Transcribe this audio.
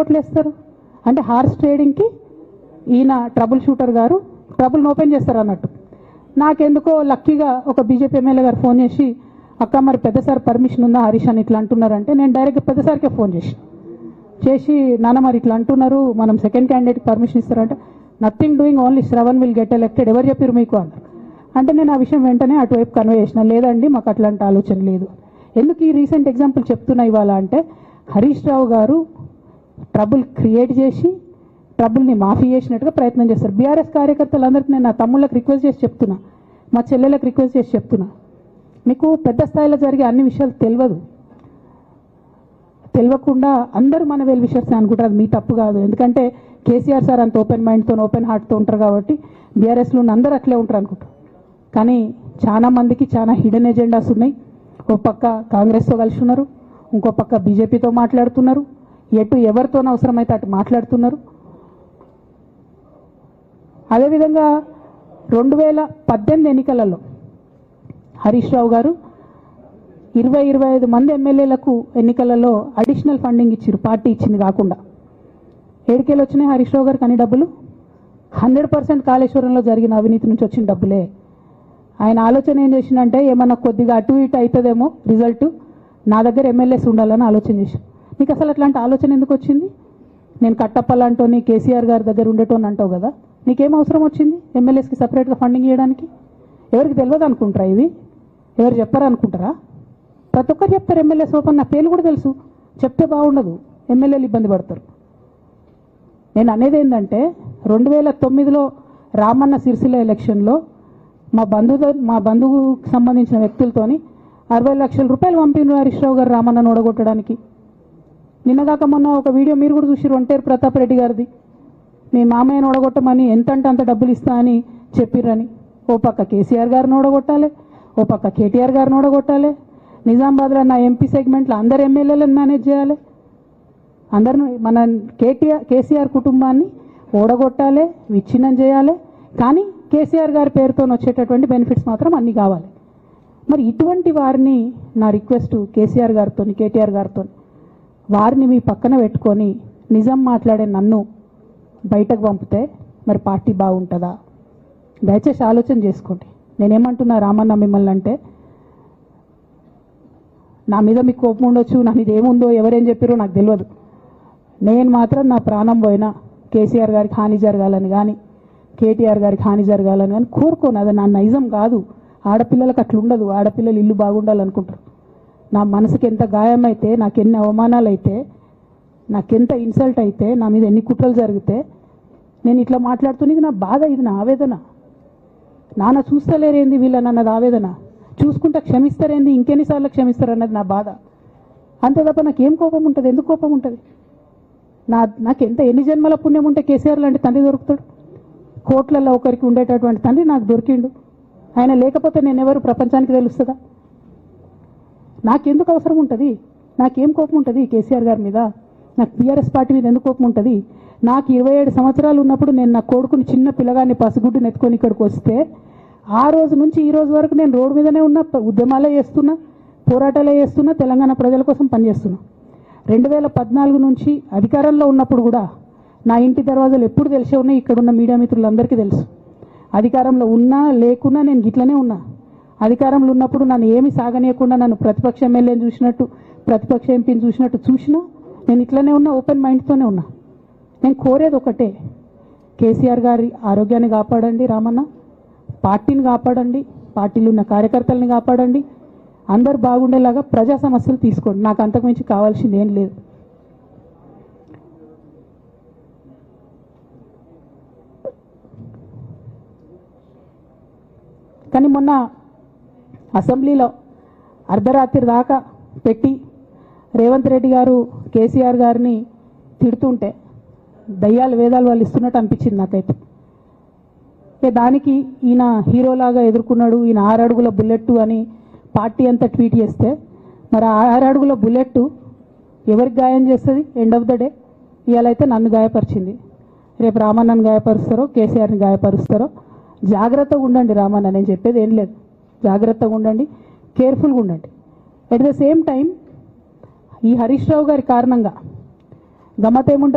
ఓట్లు వేస్తారు అంటే హార్స్ ట్రేడింగ్కి ఈయన ట్రబుల్ షూటర్ గారు ట్రబుల్ని ఓపెన్ చేస్తారు అన్నట్టు. నాకెందుకో లక్కీగా ఒక బీజేపీ ఎమ్మెల్యే గారు ఫోన్ చేసి, అక్క మరి పెద్ద సార్ పర్మిషన్ ఉందా హరీష్ అని ఇట్లా అంటున్నారంటే, నేను డైరెక్ట్ పెద్ద సార్కే ఫోన్ చేసి నాన్న మరి ఇట్లా అంటున్నారు, మనం సెకండ్ క్యాండిడేట్కి పర్మిషన్ ఇస్తారంటే, nothing doing, only Shravan will get elected, ఎవరు చెప్పారు మీకు అన్నారు. అంటే నేను ఆ విషయం వెంటనే అటువైపు కన్వే చేసిన, లేదండి మాకు అట్లాంటి ఆలోచన లేదు. ఎందుకు ఈ రీసెంట్ ఎగ్జాంపుల్ చెప్తున్నా ఇవాళ అంటే, హరీష్ రావు గారు ట్రబుల్ క్రియేట్ చేసి ట్రబుల్ని మాఫీ చేసినట్టుగా ప్రయత్నం చేస్తారు. బీఆర్ఎస్ కార్యకర్తలందరికీ నేను నా తమ్ముళ్ళకి రిక్వెస్ట్ చేసి చెప్తున్నా, మా చెల్లెలకు రిక్వెస్ట్ చేసి చెప్తున్నా, మీకు పెద్ద స్థాయిలో జరిగే అన్ని విషయాలు తెలియకుండా అందరూ మన వెల్ విషర్స్ అనుకుంటారు. అది మీ తప్పు కాదు, ఎందుకంటే కేసీఆర్ సార్ అంత ఓపెన్ మైండ్తో ఓపెన్ హార్ట్తో ఉంటారు కాబట్టి బీఆర్ఎస్లో ఉన్న అందరూ అట్లే ఉంటారు అనుకుంటారు. కానీ చాలా మందికి చాలా హిడెన్ ఎజెండాస్ ఉన్నాయి. ఒక పక్క కాంగ్రెస్తో కలిసి ఉన్నారు, ఇంకో పక్క బీజేపీతో మాట్లాడుతున్నారు, ఎటు ఎవరితోనూ అవసరమైతే అటు మాట్లాడుతున్నారు. అదేవిధంగా 2018 ఎన్నికలలో హరీష్ రావు గారు 20-25 మంది ఎమ్మెల్యేలకు ఎన్నికలలో అడిషనల్ ఫండింగ్ ఇచ్చారు, పార్టీ ఇచ్చింది కాకుండా. ఏడికేలు వచ్చినాయి హరీష్ రావు గారికి అన్ని డబ్బులు? 100% కాళేశ్వరంలో జరిగిన అవినీతి నుంచి వచ్చిన డబ్బులే. ఆయన ఆలోచన ఏం చేసిందంటే, ఏమన్నా కొద్దిగా అటు ఇటు అవుతుందేమో రిజల్ట్, నా దగ్గర ఎమ్మెల్యేస్ ఉండాలని ఆలోచన చేశాను. నీకు అసలు అట్లాంటి ఆలోచన ఎందుకు వచ్చింది? నేను కట్టప్పలాంటోని కేసీఆర్ గారి దగ్గర ఉండేటోని అంటావు కదా, నీకేం అవసరం వచ్చింది ఎమ్మెల్యేస్కి సపరేట్గా ఫండింగ్ చేయడానికి? ఎవరికి తెలియదు అనుకుంటారా? ఇది ఎవరు చెప్పారు అనుకుంటారా? ప్రతి ఒక్కరు చెప్తారు ఎమ్మెల్యేస్ ఓపెన్, నా పేర్లు కూడా తెలుసు, చెప్తే బాగుండదు, ఎమ్మెల్యేలు ఇబ్బంది పడతారు. నేను అనేది ఏంటంటే, 2009లో రామన్న సిరిసిల్ల ఎలక్షన్లో మా బంధువుకు సంబంధించిన వ్యక్తులతోని 60 లక్షల రూపాయలు పంపిన హరీష్ రావు గారు రామన్నను ఓడగొట్టడానికి. నిన్నగాక మొన్న ఒక వీడియో మీరు కూడా చూసి, ఒంటేరు ప్రతాప్ రెడ్డి గారిది, మీ మామయ్యను ఓడగొట్టమని ఎంతంటే అంత డబ్బులు ఇస్తా అని చెప్పిర్రని. ఓ పక్క కేసీఆర్ గారిని ఓడగొట్టాలి, ఓ పక్క కేటీఆర్ గారిని ఓడగొట్టాలి, నిజామాబాద్లో నా ఎంపీ సెగ్మెంట్లో అందరు ఎమ్మెల్యేలను మేనేజ్ చేయాలి, అందరిని మన కేసీఆర్ కుటుంబాన్ని ఓడగొట్టాలి, విచ్ఛిన్నం చేయాలి. కానీ కేసీఆర్ గారి పేరుతో వచ్చేటటువంటి బెనిఫిట్స్ మాత్రం అన్నీ కావాలి. మరి ఇటువంటి వారిని నా రిక్వెస్ట్ కేసీఆర్ గారితో కేటీఆర్ గారితో, వారిని మీ పక్కన పెట్టుకొని నిజం మాట్లాడే నన్ను బయటకు పంపితే మరి పార్టీ బాగుంటుందా? దయచేసి ఆలోచన చేసుకోండి. నేనేమంటున్నా రామన్న మిమ్మల్ని అంటే, నా మీద మీకు కోపం ఉండొచ్చు, నా మీద ఏముందో ఎవరేం చెప్పారో నాకు తెలియదు. నేను మాత్రం నా ప్రాణం పోయినా కేసీఆర్ గారికి హాని జరగాలని కానీ కేటీఆర్ గారికి హాని జరగాలని కానీ కోరుకోను. అది నా నైజం కాదు. ఆడపిల్లలకు అట్లా ఉండదు, ఆడపిల్లలు ఇల్లు బాగుండాలనుకుంటారు. నా మనసుకి ఎంత గాయమైతే, నాకు ఎన్ని అవమానాలు అయితే, నాకెంత ఇన్సల్ట్ అయితే, నా మీద ఎన్ని కుట్రలు జరిగితే నేను ఇట్లా మాట్లాడుతున్నా. ఇది నా బాధ, ఇది నా ఆవేదన. నాన్న చూస్తలేరేంది వీళ్ళనన్నది ఆవేదన, చూసుకుంటా క్షమిస్తారేంది ఇంకెన్నిసార్లు క్షమిస్తారు అన్నది నా బాధ. అంతే తప్ప నాకేం కోపం ఉంటుంది? ఎందుకు కోపం ఉంటుంది? నాకు ఎన్ని జన్మల పుణ్యం ఉంటే కేసీఆర్ లాంటి తండ్రి దొరుకుతాడు? కోట్లలో ఒకరికి ఉండేటటువంటి తండ్రి నాకు దొరికిండు. ఆయన లేకపోతే నేను ఎవరు ప్రపంచానికి తెలుస్తుందా? నాకెందుకు అవసరం ఉంటుంది? నాకేం కోపం ఉంటుంది కేసీఆర్ గారి మీద? నాకు బీఆర్ఎస్ పార్టీ మీద ఎందుకు కోపం ఉంటుంది? నాకు 27 సంవత్సరాలు ఉన్నప్పుడు నేను నా కొడుకుని చిన్న పిల్లగాన్ని పసిగుడ్డుని ఎత్తుకొని ఇక్కడికి వస్తే, ఆ రోజు నుంచి ఈ రోజు వరకు నేను రోడ్డు మీదనే ఉన్నా, ఉద్యమాలే చేస్తున్నా, పోరాటాలే చేస్తున్నా, తెలంగాణ ప్రజల కోసం పనిచేస్తున్నా. 2014 నుంచి అధికారంలో ఉన్నప్పుడు కూడా నా ఇంటి దర్వాజాలు ఎప్పుడు తెలిసే ఉన్నాయి. ఇక్కడున్న మీడియా మిత్రులందరికీ తెలుసు. అధికారంలో ఉన్నా లేకున్నా నేను గిట్లనే ఉన్నా. అధికారంలో ఉన్నప్పుడు నన్ను ఏమి సాగనీయకుండా నన్ను ప్రతిపక్ష ఎమ్మెల్యేని చూసినట్టు, ప్రతిపక్ష ఎంపీని చూసినట్టు చూసినా నేను ఇట్లనే ఉన్నా, ఓపెన్ మైండ్తోనే ఉన్నా. నేను కోరేది ఒకటే, కేసీఆర్ గారి ఆరోగ్యాన్ని కాపాడండి రామన్న, పార్టీని కాపాడండి, పార్టీలో ఉన్న కార్యకర్తలని కాపాడండి, అందరు బాగుండేలాగా ప్రజా సమస్యలు తీసుకోండి. నాకు అంతకుమించి కావాల్సింది ఏం లేదు. కానీ మొన్న అసెంబ్లీలో అర్ధరాత్రి దాకా పెట్టి రేవంత్ రెడ్డి గారు కేసీఆర్ గారిని తిడుతుంటే దయ్యాలు వేదాలు వాళ్ళు ఇస్తున్నట్టు అనిపించింది నాకైతే. దానికి ఈయన హీరోలాగా ఎదుర్కొన్నాడు, ఈయన 6 అడుగుల బుల్లెట్ అని పార్టీ అంతా ట్వీట్ చేస్తే, మరి 6 అడుగుల బుల్లెట్ ఎవరికి గాయం చేస్తుంది? ఎండ్ ఆఫ్ ద డే ఇవాళ అయితే నన్ను గాయపరిచింది, రేపు రామన్నను గాయపరుస్తారో కేసీఆర్ని గాయపరుస్తారో. జాగ్రత్తగా ఉండండి రామన్న, నేను చెప్పేది ఏం లేదు. జాగ్రత్తగా ఉండండి, కేర్ఫుల్గా ఉండండి. ఎట్ ద సేమ్ టైం ఈ హరీష్ రావు గారి కారణంగా గమ్మత్ ఏముంటుంది?